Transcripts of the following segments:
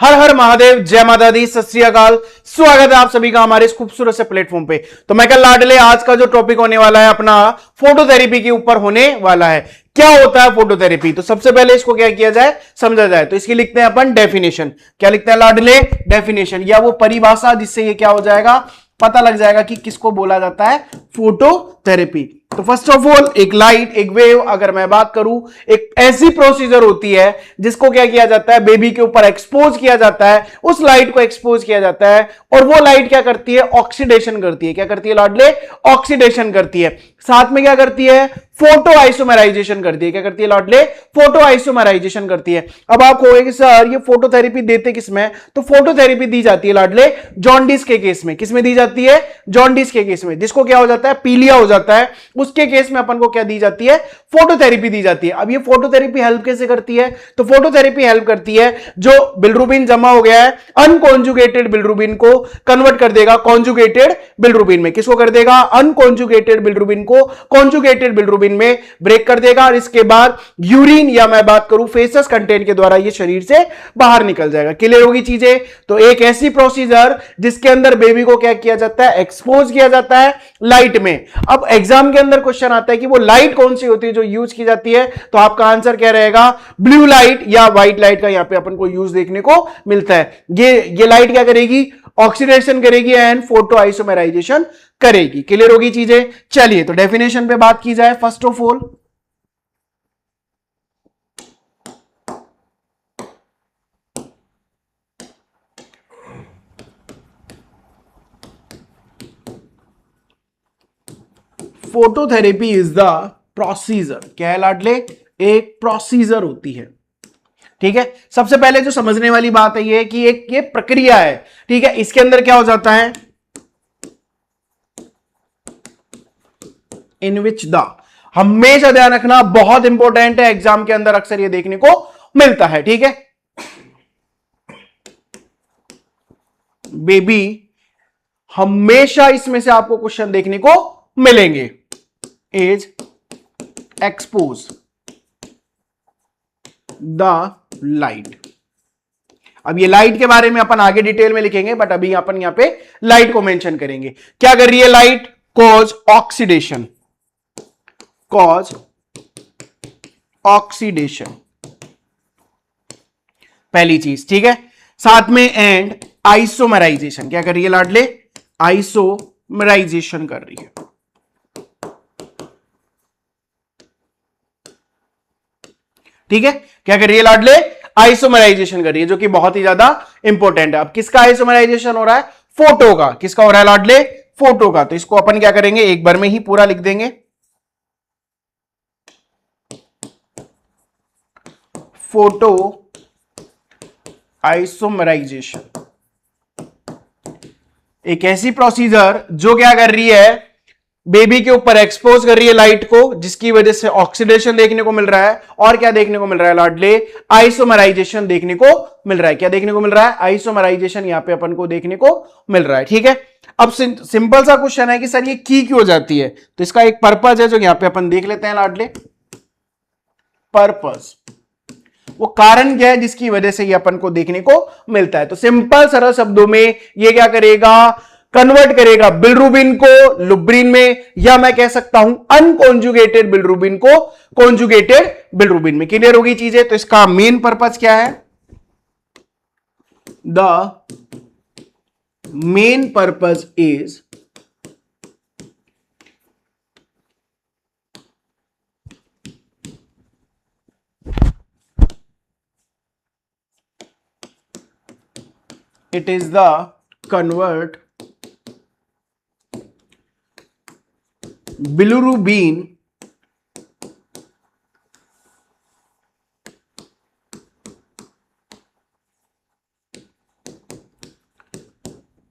हर हर महादेव, जय माता दी, सत श्री अकाल। स्वागत है आप सभी का हमारे इस खूबसूरत से प्लेटफॉर्म पे। तो मैं कल लाडले, आज का जो टॉपिक होने वाला है अपना फोटोथेरेपी के ऊपर होने वाला है। क्या होता है फोटोथेरेपी? तो सबसे पहले इसको क्या किया जाए, समझा जाए। तो इसकी लिखते हैं अपन डेफिनेशन। क्या लिखते हैं लाडले? डेफिनेशन, या वो परिभाषा जिससे ये क्या हो जाएगा, पता लग जाएगा कि किसको बोला जाता है फोटोथेरेपी। तो फर्स्ट ऑफ ऑल, एक लाइट, एक वेव, अगर मैं बात करूं, एक ऐसी प्रोसीजर होती है जिसको क्या किया जाता है, बेबी के ऊपर एक्सपोज किया जाता है। उस लाइट को एक्सपोज किया जाता है और वो लाइट क्या करती है, ऑक्सीडेशन करती है। क्या करती है लाडले? ऑक्सीडेशन करती है। साथ में क्या करती है, फोटो आइसोमराइजेशन करती है। क्या करती है लाडले? फोटो आइसोमराइजेशन करती है। अब आप कहोगे कि सर ये फोटोथेरेपी देते किसमें? तो फोटोथेरेपी दी जाती है लाडले जॉन्डिस के केस में। किसमें दी जाती है? जॉन्डिस के केस में, जिसको क्या हो जाता है, पीलिया हो जाता है। उसके केस में अपन को क्या दी जाती है, फोटोथेरेपी दी जाती है। अब ये फोटोथेरेपी हेल्प कैसे करती है? तो फोटोथेरेपी हेल्प करती है, जो बिलिरुबिन जमा हो गया है अनकॉन्जुगेटेड बिलिरुबिन को कन्वर्ट कर देगा कॉन्जुगेटेड बिलिरुबिन में। किसको कर देगा? अनकॉन्जुगेटेड बिलिरुबिन को कॉन्जुगेटेड बिलिरुबिन में ब्रेक कर देगा और इसके बाद यूरिन, या मैं बात करूं फेसस कंटेंट के द्वारा, ये शरीर से बाहर निकल जाएगा। क्लियर होगी चीजें? तो एक ऐसी प्रोसीजर जिसके अंदर बेबी को क्या किया जाता है, एक्सपोज किया जाता है लाइट में। अब एग्जाम के अंदर क्वेश्चन आता है कि वो लाइट कौन सी होती है जो यूज की जाती है, तो आपका आंसर क्या रहेगा? ब्लू लाइट या व्हाइट लाइट का यहां पे अपन को यूज देखने को मिलता है। ये लाइट क्या करेगी? ऑक्सीडेशन करेगी एंड फोटो आइसोमराइजेशन करेगी। क्लियर होगी चीजें? चलिए तो डेफिनेशन पे बात की जाए। First of all, phototherapy is the procedure. क्या है लाडले? एक प्रोसीजर होती है। ठीक है, सबसे पहले जो समझने वाली बात है ये कि एक ये प्रक्रिया है। ठीक है, इसके अंदर क्या हो जाता है, इन विच द, हमेशा ध्यान रखना, बहुत इंपॉर्टेंट है, एग्जाम के अंदर अक्सर ये देखने को मिलता है। ठीक है, बेबी, हमेशा इसमें से आपको क्वेश्चन देखने को मिलेंगे। Is expose the light. अब ये लाइट के बारे में अपन आगे डिटेल में लिखेंगे, बट अभी अपन यहां पे लाइट को मेंशन करेंगे। क्या कर रही है light? Cause oxidation, cause oxidation, पहली चीज। ठीक है, साथ में एंड आइसोमराइजेशन। क्या कर रही है लाडले? आइसोमराइजेशन कर रही है। ठीक है, क्या कर रही है लाडले? आइसोमराइजेशन कर रही है, जो कि बहुत ही ज्यादा इंपॉर्टेंट है। अब किसका आइसोमराइजेशन हो रहा है? फोटो का। किसका हो रहा है लाडले? फोटो का। तो इसको अपन क्या करेंगे, एक बार में ही पूरा लिख देंगे। फोटो आइसोमराइजेशन एक ऐसी प्रोसीजर जो क्या कर रही है, बेबी के ऊपर एक्सपोज कर रही है लाइट को, जिसकी वजह से ऑक्सीडेशन देखने को मिल रहा है। और क्या देखने को मिल रहा है लाडले? आइसोमराइजेशन देखने को मिल रहा है। क्या देखने को मिल रहा है? आइसोमराइजेशन यहां पे अपन को देखने को मिल रहा है। ठीक है, अब सिंपल सा क्वेश्चन है कि सर ये की क्यों हो जाती है? तो इसका एक पर्पज है जो यहां पे अपन देख लेते हैं लाडले। पर्पज, वो कारण क्या है जिसकी वजह से ये अपन को देखने को मिलता है। तो सिंपल सरल शब्दों में ये क्या करेगा, कन्वर्ट करेगा बिलिरुबिन को लुब्रिन में, या मैं कह सकता हूं अनकॉन्जुगेटेड बिलिरुबिन को कॉन्जुगेटेड बिलिरुबिन में। क्लियर होगी चीजें? तो इसका मेन पर्पस क्या है? The main purpose is it is the convert bilirubin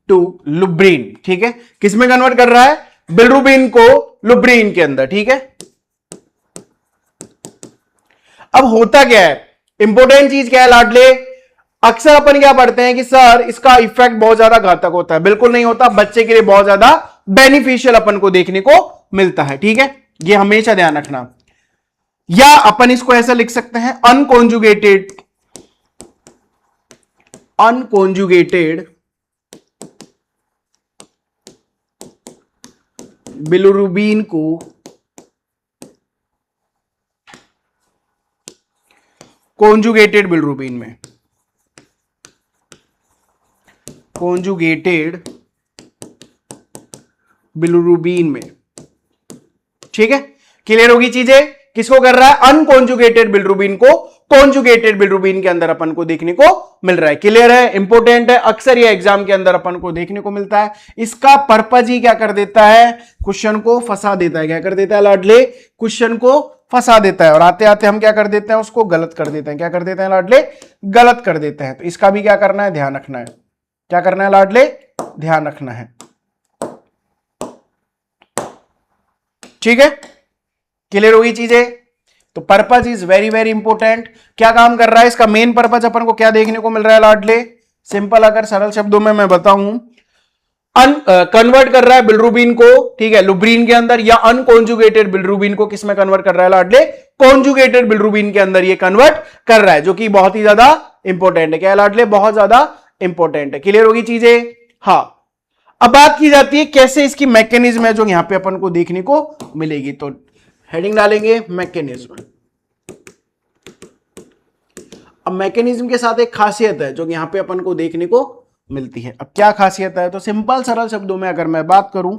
to लुब्रिन। ठीक है, किसमें कन्वर्ट कर रहा है? बिलिरुबिन को लुब्रिन के अंदर। ठीक है, अब होता क्या है, इंपॉर्टेंट चीज क्या है लाडले? अक्सर अपन क्या पढ़ते हैं कि सर इसका इफेक्ट बहुत ज्यादा घातक होता है। बिल्कुल नहीं होता, बच्चे के लिए बहुत ज्यादा बेनिफिशियल अपन को देखने को मिलता है। ठीक है, ये हमेशा ध्यान रखना। या अपन इसको ऐसा लिख सकते हैं, अनकॉन्जुगेटेड अनकॉन्जुगेटेड बिलिरुबिन को कॉन्जुगेटेड बिलिरुबिन में, कॉन्जुगेटेड बिलिरुबिन में, ठीक है, क्लियर होगी चीजें। किसको कर रहा है? अनकॉन्जुगेटेड बिलिरुबिन को कॉन्जुगेटेड बिलिरुबिन के अंदर अपन को देखने को मिल रहा है। क्लियर है, इंपॉर्टेंट है, अक्सर ये एग्जाम के अंदर अपन को देखने को मिलता है। इसका पर्पज ही क्या कर देता है? क्वेश्चन को फंसा देता है। क्या कर देता है लाडले? क्वेश्चन को फंसा देता है, और आते आते हम क्या कर देते हैं? उसको गलत कर देते हैं। क्या कर देते हैं लाडले? गलत कर देते हैं। तो इसका भी क्या करना है? ध्यान रखना है। क्या करना है लाडले? ध्यान रखना है, ठीक है, क्लियर होगी चीजें। तो purpose is very very important. क्या काम कर रहा है इसका? मेन पर्पज अपन को क्या देखने को मिल रहा है लाडले? सिंपल, अगर सरल शब्दों में मैं बताऊं, कन्वर्ट कर रहा है बिलिरुबिन को, ठीक है, लुब्रीन के अंदर, या अनकॉन्जुगेटेड बिलिरुबिन को किस में कन्वर्ट कर रहा है लाडले? कॉन्जुगेटेड बिलिरुबिन के अंदर ये कन्वर्ट कर रहा है, जो कि बहुत ही ज्यादा इंपॉर्टेंट है। क्या है लाडले? बहुत ज्यादा इंपॉर्टेंट है। क्लियर होगी चीजें? हाँ, अब बात की जाती है कैसे इसकी मैकेनिज्म है जो यहां पे अपन को देखने को मिलेगी। तो हेडिंग डालेंगे मैकेनिज्म। अब मैकेनिज्म के साथ एक खासियत है जो यहां पे अपन को देखने को मिलती है। अब क्या खासियत है? तो सिंपल सरल शब्दों में अगर मैं बात करूं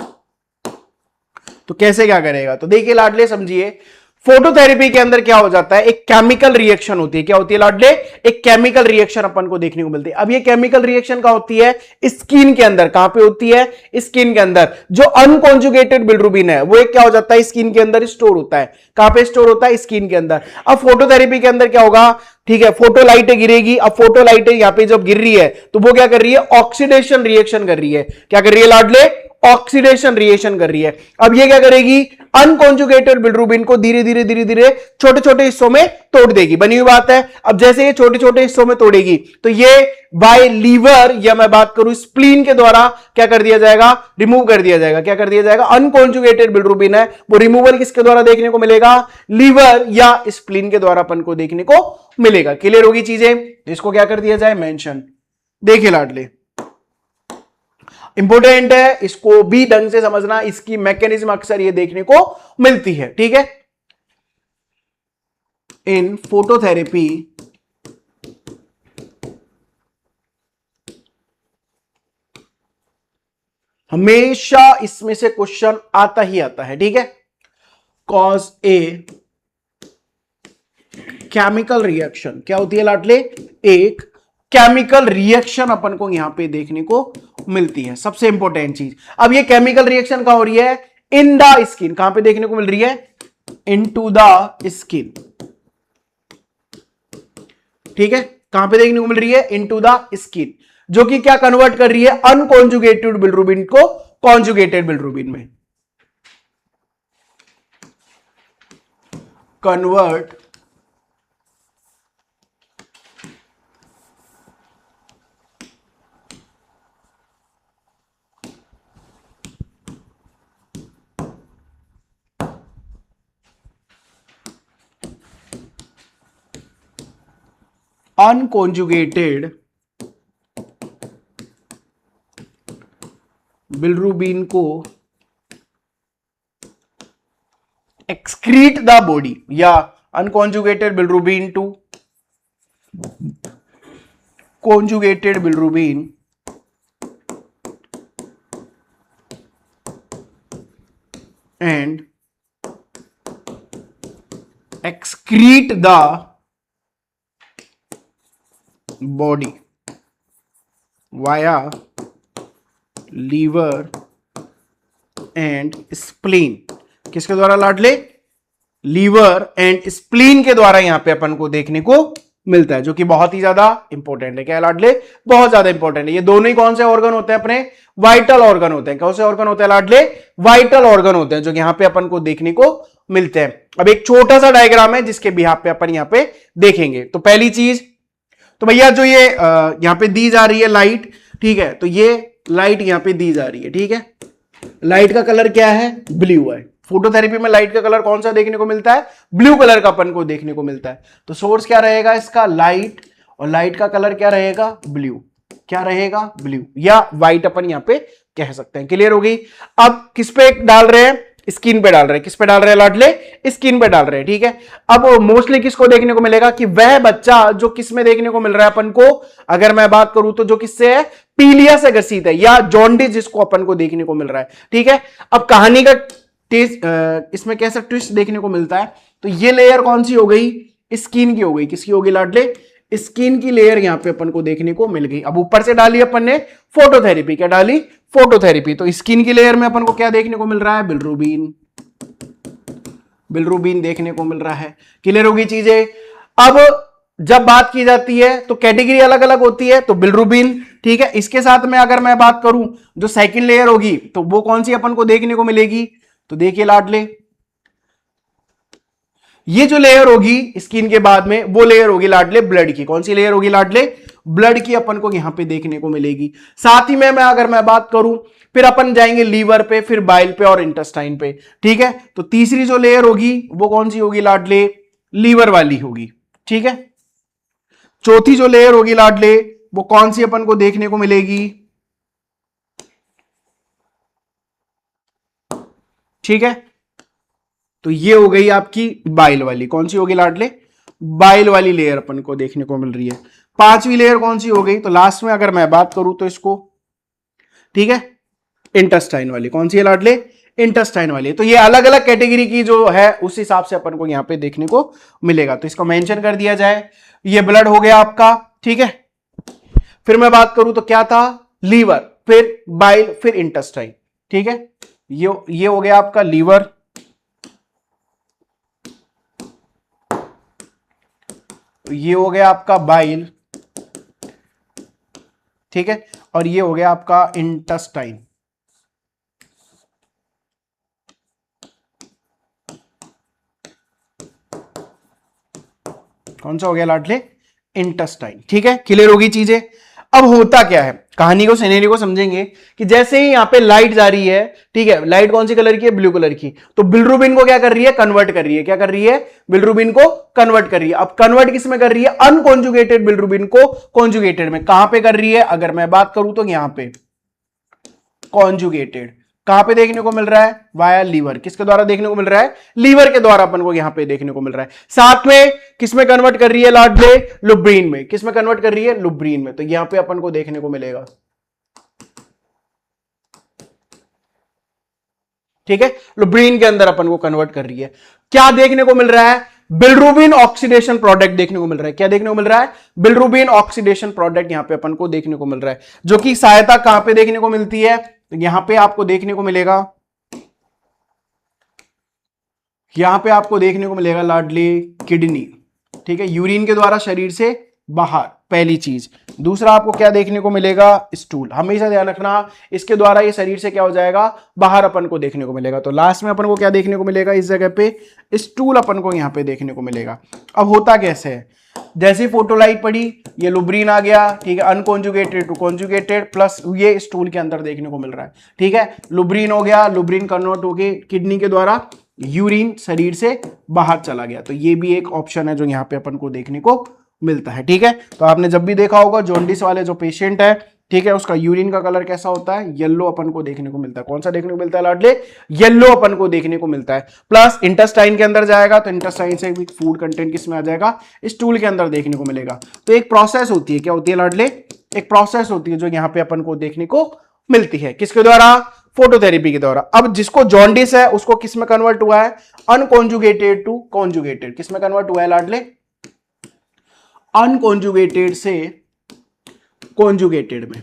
तो कैसे क्या करेगा, तो देखिए लाडले, समझिए, फोटोथेरेपी के अंदर क्या हो जाता है? एक केमिकल रिएक्शन होती है। क्या होती है लाडले? एक केमिकल रिएक्शन अपन को देखने को मिलती है। अब ये केमिकल रिएक्शन कहां होती है? स्किन के अंदर। कहां पे होती है? स्किन के अंदर। जो अनकॉन्जुगेटेड बिलिरुबिन है वो एक क्या हो जाता है? स्किन के अंदर स्टोर होता है। कहां पे स्टोर होता है? स्किन के अंदर। अब फोटोथेरेपी के अंदर क्या होगा? ठीक है, फोटो लाइटें गिरेगी। अब फोटो लाइटें यहां पे जब गिर रही है तो वो क्या कर रही है? ऑक्सीडेशन रिएक्शन कर रही है। क्या कर रही है लाडले? ऑक्सीडेशन रिएक्शन कर रही है। अब ये क्या करेगी? अनकॉन्जुगेटेड बिलिरुबिन को धीरे धीरे धीरे धीरे छोटे छोटे हिस्सों में तोड़ देगी। बनी हुई बात है। अब जैसे ये छोटे छोटे हिस्सों में तोड़ेगी तो ये बाय लीवर, या मैं बात करूं स्प्लीन के द्वारा, क्या कर दिया जाएगा? रिमूव कर दिया जाएगा। क्या कर दिया जाएगा? अनकॉन्जुगेटेड बिलिरुबिन है वो रिमूवल किसके द्वारा देखने को मिलेगा? लीवर या स्प्लीन के द्वारा अपन को देखने को मिलेगा। क्लियर होगी चीजें? इसको क्या कर दिया जाए? मेंशन। देखिए लाडले, इंपॉर्टेंट है, इसको भी ढंग से समझना। इसकी मैकेनिज्म अक्सर ये देखने को मिलती है, ठीक है। इन फोटोथेरेपी हमेशा इसमें से क्वेश्चन आता ही आता है, ठीक है। कॉज ए केमिकल रिएक्शन, क्या होती है लाडले? एक केमिकल रिएक्शन अपन को यहां पे देखने को मिलती है, सबसे इंपॉर्टेंट चीज। अब ये केमिकल रिएक्शन कहां हो रही है? In the skin. कहां पे देखने को मिल रही है? इनटू द स्किन, ठीक है। कहां पे देखने को मिल रही है? इनटू द स्किन, जो कि क्या कन्वर्ट कर रही है? अनकॉन्जुगेटेड बिलिरुबिन को कॉन्जुगेटेड बिलिरुबिन में। कन्वर्ट अनकॉन्जुगेटेड बिलिरुबिन को एक्सक्रीट द बॉडी, या unconjugated bilirubin to conjugated bilirubin and excrete the body via liver and spleen। किसके द्वारा लाडले? लीवर एंड स्प्लीन के द्वारा यहां पे अपन को देखने को मिलता है, जो कि बहुत ही ज्यादा इंपॉर्टेंट है। क्या है लाडले? बहुत ज्यादा इंपॉर्टेंट है। ये दोनों ही कौन से ऑर्गन होते हैं? अपने वाइटल ऑर्गन होते हैं। कौन से ऑर्गन होते हैं लाडले? वाइटल ऑर्गन होते हैं, जो यहां पे अपन को देखने को मिलते हैं। अब एक छोटा सा डायग्राम है जिसके बिहाफ पे अपन यहां पे देखेंगे। तो पहली चीज, तो भैया जो ये यहां पे दी जा रही है लाइट, ठीक है, तो ये लाइट यहां पे दी जा रही है, ठीक है। लाइट का कलर क्या है? ब्लू है। फोटोथेरेपी में लाइट का कलर कौन सा देखने को मिलता है? ब्लू कलर का अपन को देखने को मिलता है। तो सोर्स क्या रहेगा इसका? लाइट, और लाइट का कलर क्या रहेगा? ब्लू। क्या रहेगा, ब्लू या व्हाइट अपन यहां पे कह सकते हैं। क्लियर हो गई। अब किस पे डाल रहे हैं, स्किन पे डाल रहे हैं। किस पे डाल रहे हैं लाडले, स्किन पे डाल रहे हैं। ठीक है, अब मोस्टली किसको देखने को मिलेगा कि वह बच्चा जो किस में देखने को मिल रहा है अपन को, अगर मैं बात करूं तो जो किससे है, पीलिया से ग्रसित है या जॉन्डिस जिसको अपन को देखने को मिल रहा है। ठीक है, अब कहानी का इसमें कैसा ट्विस्ट देखने को मिलता है, तो ये लेयर कौन सी हो गई, स्किन की हो गई। किसकी हो गई लाडले, स्किन की लेयर यहां पे अपन को देखने को मिल गई। अब ऊपर से डाली अपन ने फोटोथेरेपी, क्या डाली, फोटोथेरेपी। तो स्किन की लेयर में अपन को क्या देखने को मिल रहा है, बिलिरुबिन, बिलिरुबिन देखने को मिल रहा है। क्लियर होगी चीजें। अब जब बात की जाती है तो कैटेगरी अलग अलग होती है, तो बिलिरुबिन, ठीक है। इसके साथ में अगर मैं बात करूं जो सेकंड लेयर होगी तो वो कौन सी अपन को देखने को मिलेगी, तो देखिए लाडले, ये जो लेयर होगी स्किन के बाद में वो लेयर होगी लाडले ब्लड की। कौन सी लेयर होगी लाडले, ब्लड की अपन को यहां पे देखने को मिलेगी। साथ ही में अगर मैं बात करूं फिर अपन जाएंगे लीवर पे, फिर बाइल पे और इंटेस्टाइन पे। ठीक है, तो तीसरी जो लेयर होगी वो कौन सी होगी लाडले, लीवर वाली होगी। ठीक है, चौथी जो लेयर होगी लाडले वो कौन सी अपन को देखने को मिलेगी, ठीक है, तो ये हो गई आपकी बाइल वाली। कौन सी होगी लाडले, बाइल वाली लेयर अपन को देखने को मिल रही है। पांचवी लेयर कौन सी हो गई, तो लास्ट में अगर मैं बात करूं तो इसको, ठीक है, इंटेस्टाइन वाली। कौन सी है लाडले, इंटेस्टाइन वाली। तो ये अलग अलग कैटेगरी की जो है उस हिसाब से अपन को यहां पे देखने को मिलेगा। तो इसको मेंशन कर दिया जाए, ये ब्लड हो गया आपका। ठीक है, फिर मैं बात करूं तो क्या था, लीवर, फिर बाइल, फिर इंटेस्टाइन। ठीक है, ये हो गया आपका लीवर, ये हो गया आपका बाइल, ठीक है, और ये हो गया आपका इंटेस्टाइन। कौन सा हो गया लाडले, इंटेस्टाइन। ठीक है, क्लियर होगी चीजें। अब होता क्या है, कहानी को, सिनेरियो को समझेंगे कि जैसे ही यहां पे लाइट जा रही है, ठीक है, लाइट कौन सी कलर की है, ब्लू कलर की, तो बिलिरुबिन को क्या कर रही है, कन्वर्ट कर रही है। क्या कर रही है, बिलिरुबिन को कन्वर्ट कर रही है। अब कन्वर्ट किस में कर रही है, अनकॉन्जुगेटेड बिलिरुबिन को कॉन्जुगेटेड में। कहां पे कर रही है, अगर मैं बात करूं तो यहां पे कॉन्जुगेटेड, कहां पे देखने को मिल रहा है, वाया लीवर। किसके द्वारा देखने को मिल रहा है, लीवर के द्वारा अपन को यहां पे देखने को मिल रहा है। साथ में किसमें कन्वर्ट कर रही है लाडले, लुब्रीन में। किसमें कन्वर्ट कर रही है, लुब्रीन में। तो यहां पे अपन को देखने को मिलेगा, ठीक है, लुब्रीन के अंदर अपन को कन्वर्ट कर रही है। क्या देखने को मिल रहा है, बिलिरुबिन ऑक्सीडेशन प्रोडक्ट देखने को मिल रहा है। क्या देखने को मिल रहा है, बिलिरुबिन ऑक्सीडेशन प्रोडक्ट यहां पे अपन को देखने को मिल रहा है, जो कि सहायता कहां पे देखने को मिलती है, तो यहां पे आपको देखने को मिलेगा, यहां पे आपको देखने को मिलेगा लाडली किडनी। ठीक है, यूरिन के द्वारा शरीर से बाहर, पहली चीज। दूसरा आपको क्या देखने को मिलेगा, स्टूल। हमेशा ध्यान रखना, इसके द्वारा ये शरीर से क्या हो जाएगा, बाहर अपन को देखने को मिलेगा। तो लास्ट में अपन को क्या देखने को मिलेगा, इस जगह पे स्टूल अपन को यहां पे देखने को मिलेगा। अब होता कैसे है, जैसे फोटोलाइट पड़ी, ये लुब्रीन आ गया, ठीक है, अनकॉन्जुगेटेड टू कॉन्जुगेटेड, प्लस ये स्टूल के अंदर देखने को मिल रहा है। ठीक है, लुब्रीन हो गया, लुब्रीन कन्वर्ट हो गए किडनी के द्वारा, यूरिन शरीर से बाहर चला गया। तो ये भी एक ऑप्शन है जो यहाँ पे अपन को देखने को मिलता है। ठीक है, तो आपने जब भी देखा होगा जॉन्डिस वाले जो पेशेंट है, ठीक है, उसका यूरिन का कलर कैसा होता है, येलो अपन को देखने को मिलता है। कौन सा देखने को मिलता है लाडले, येलो अपन को देखने को मिलता है। प्लस इंटेस्टाइन के अंदर जाएगा तो इंटेस्टाइन से भी फूड कंटेंट किस में आ जाएगा, स्टूल के अंदर देखने को मिलेगा। तो एक प्रोसेस होती है, क्या होती है लाडले, एक प्रोसेस होती है जो यहाँ पे अपन को देखने को मिलती है। किसके द्वारा, फोटोथेरेपी के द्वारा। अब जिसको जॉन्डिस है उसको किस में कन्वर्ट हुआ है, अनकॉन्जुगेटेड टू कॉन्जुगेटेड। किस में कन्वर्ट हुआ है लाडले, अनकॉन्जुगेटेड से कॉन्जुगेटेड में।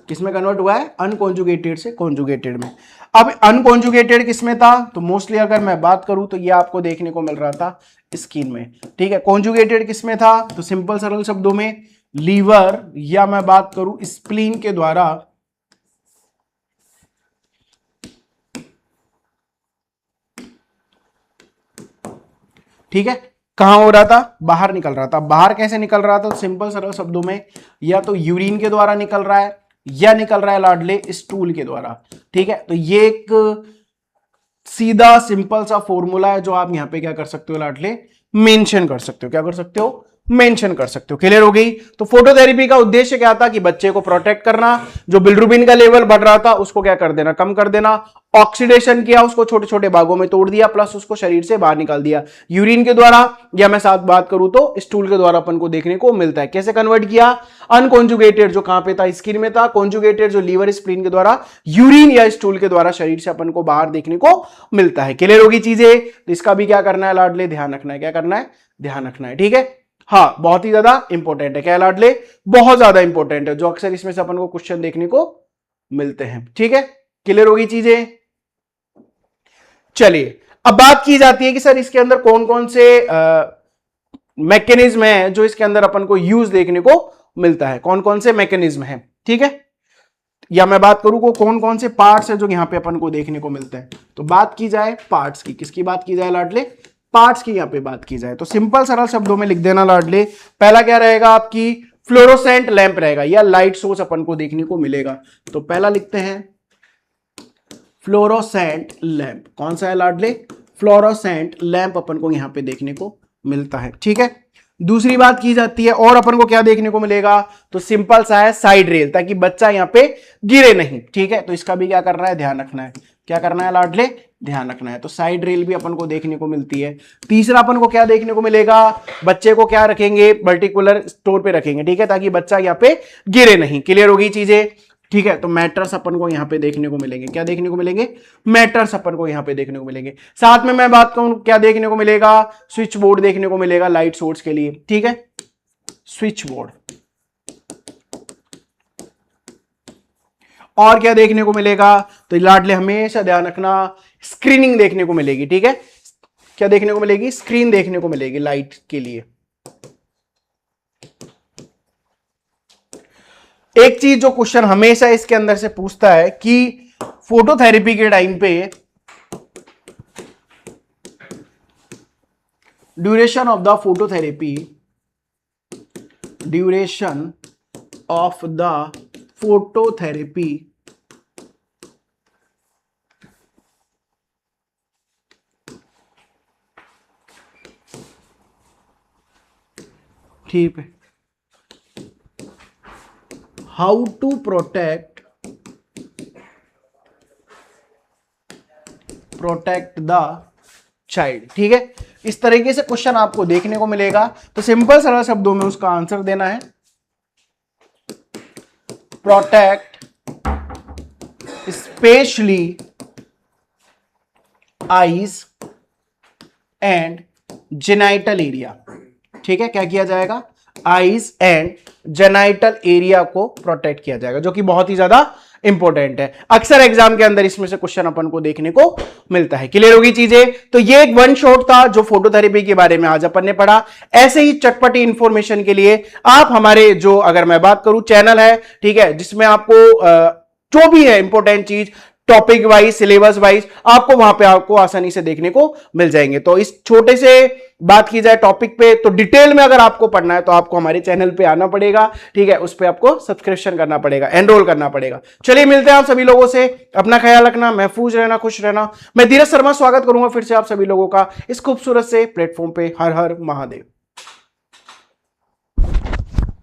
किसमें कन्वर्ट हुआ है, अनकॉन्जुगेटेड से कॉन्जुगेटेड में। अब अनकॉन्जुगेटेड किसमें था, तो मोस्टली अगर मैं बात करूं तो ये आपको देखने को मिल रहा था स्किन में। ठीक है, कॉन्जुगेटेड किसमें था, तो सिंपल सरल शब्दों में लीवर, या मैं बात करूं स्प्लीन के द्वारा, ठीक है, कहां हो रहा था, बाहर निकल रहा था। बाहर कैसे निकल रहा था, तो सिंपल सरल शब्दों में या तो यूरिन के द्वारा निकल रहा है या निकल रहा है लाडले स्टूल के द्वारा। ठीक है, तो ये एक सीधा सिंपल सा फॉर्मूला है जो आप यहां पे क्या कर सकते हो लाडले, मेंशन कर सकते हो। क्या कर सकते हो, मेंशन कर सकते हो। क्लियर हो गई? तो फोटोथेरेपी का उद्देश्य क्या था कि बच्चे को प्रोटेक्ट करना, जो बिलिरुबिन का लेवल बढ़ रहा था उसको क्या कर देना, कम कर देना, ऑक्सीडेशन किया, उसको छोटे छोटे भागों में तोड़ दिया, प्लस उसको शरीर से बाहर निकाल दिया यूरिन के द्वारा, या मैं साथ बात करूं तो स्टूल के द्वारा अपन को देखने को मिलता है। कैसे कन्वर्ट किया? अनकॉन्जुगेटेड जो कहां पे था, स्किन में था, कॉन्जुगेटेड जो लीवर स्प्लीन के द्वारा यूरिन या स्टूल के द्वारा शरीर से अपन को बाहर देखने को मिलता है। क्लियर होगी चीजें? तो इसका भी क्या करना है लाडले, ध्यान रखना है। क्या करना है? ध्यान रखना है। ठीक है, हाँ, बहुत ही ज्यादा इंपॉर्टेंट है। क्या लाडले? बहुत ज्यादा इंपॉर्टेंट है, जो अक्सर इसमें से अपन को क्वेश्चन देखने को मिलते हैं। ठीक है, क्लियर होगी चीजें? चलिए, अब बात की जाती है कि सर इसके अंदर कौन कौन से मैकेनिज्म है जो इसके अंदर अपन को यूज देखने को मिलता है, कौन कौन से मैकेनिज्म है। ठीक है, या मैं बात करूं को कौन कौन से पार्ट्स है जो यहां पे अपन को देखने को मिलते हैं। तो बात की जाए पार्ट्स की, किसकी बात की जाए लाडले? पार्ट्स की यहां पे बात की जाए तो सिंपल सरल शब्दों में लिख देना लाडले। पहला क्या रहेगा आपकी? फ्लोरोसेंट लैंप रहेगा या लाइट सोर्स अपन को देखने को मिलेगा। तो पहला लिखते हैं फ्लोरोसेंट लैंप। कौन सा है लाडले? फ्लोरोसेंट लैंप अपन को यहां पे देखने को मिलता है। ठीक है, दूसरी बात की जाती है और अपन को क्या देखने को मिलेगा? तो सिंपल सा है साइड रेल, ताकि बच्चा यहां पे गिरे नहीं। ठीक है, तो इसका भी क्या करना है, ध्यान रखना है। क्या करना है लाडले? ध्यान रखना है। तो साइड रेल भी अपन को देखने को मिलती है। तीसरा अपन को क्या देखने को मिलेगा? बच्चे को क्या रखेंगे? पर्टिकुलर स्टोर पे रखेंगे। ठीक है, ताकि बच्चा यहां पे गिरे नहीं। क्लियर होगी चीजें? ठीक है, तो मैटर्स अपन को यहां पे देखने को मिलेंगे। क्या देखने को मिलेंगे? मैटर्स अपन को यहां पे देखने को मिलेंगे। साथ में मैं बात करूं क्या देखने को मिलेगा? स्विच बोर्ड देखने को मिलेगा लाइट सोर्स के लिए। ठीक है, स्विच बोर्ड। और क्या देखने को मिलेगा? तो लाडले हमेशा ध्यान रखना, स्क्रीनिंग देखने को मिलेगी। ठीक है, क्या देखने को मिलेगी? स्क्रीन देखने को मिलेगी लाइट के लिए। एक चीज जो क्वेश्चन हमेशा इसके अंदर से पूछता है कि फोटोथेरेपी के टाइम पे duration of the phototherapy, duration of the phototherapy ठीक है, how to protect the child. ठीक है, इस तरीके से क्वेश्चन आपको देखने को मिलेगा। तो सिंपल सरल शब्दों में उसका आंसर देना है protect specially eyes and genital area. ठीक है, क्या किया जाएगा? आईज एंड जेनाइटल एरिया को प्रोटेक्ट किया जाएगा, जो कि बहुत ही ज्यादा इंपॉर्टेंट है। अक्सर एग्जाम के अंदर इसमें से क्वेश्चन अपन को देखने को मिलता है। क्लियर होगी चीजें? तो ये एक वन शॉट था जो फोटोथेरेपी के बारे में आज अपन ने पढ़ा। ऐसे ही चटपटी इंफॉर्मेशन के लिए आप हमारे जो, अगर मैं बात करूं, चैनल है, ठीक है, जिसमें आपको जो भी है इंपॉर्टेंट चीज टॉपिक वाइज, सिलेबस वाइज, आपको वहां पे आपको आसानी से देखने को मिल जाएंगे। तो इस छोटे से बात की जाए टॉपिक पे, तो डिटेल में अगर आपको पढ़ना है तो आपको हमारे चैनल पे आना पड़ेगा। ठीक है, उस पे आपको सब्सक्रिप्शन करना पड़ेगा, एनरोल करना पड़ेगा। चलिए, मिलते हैं आप सभी लोगों से। अपना ख्याल रखना, महफूज रहना, खुश रहना। मैं धीरज शर्मा स्वागत करूंगा फिर से आप सभी लोगों का इस खूबसूरत से प्लेटफॉर्म पे। हर हर महादेव।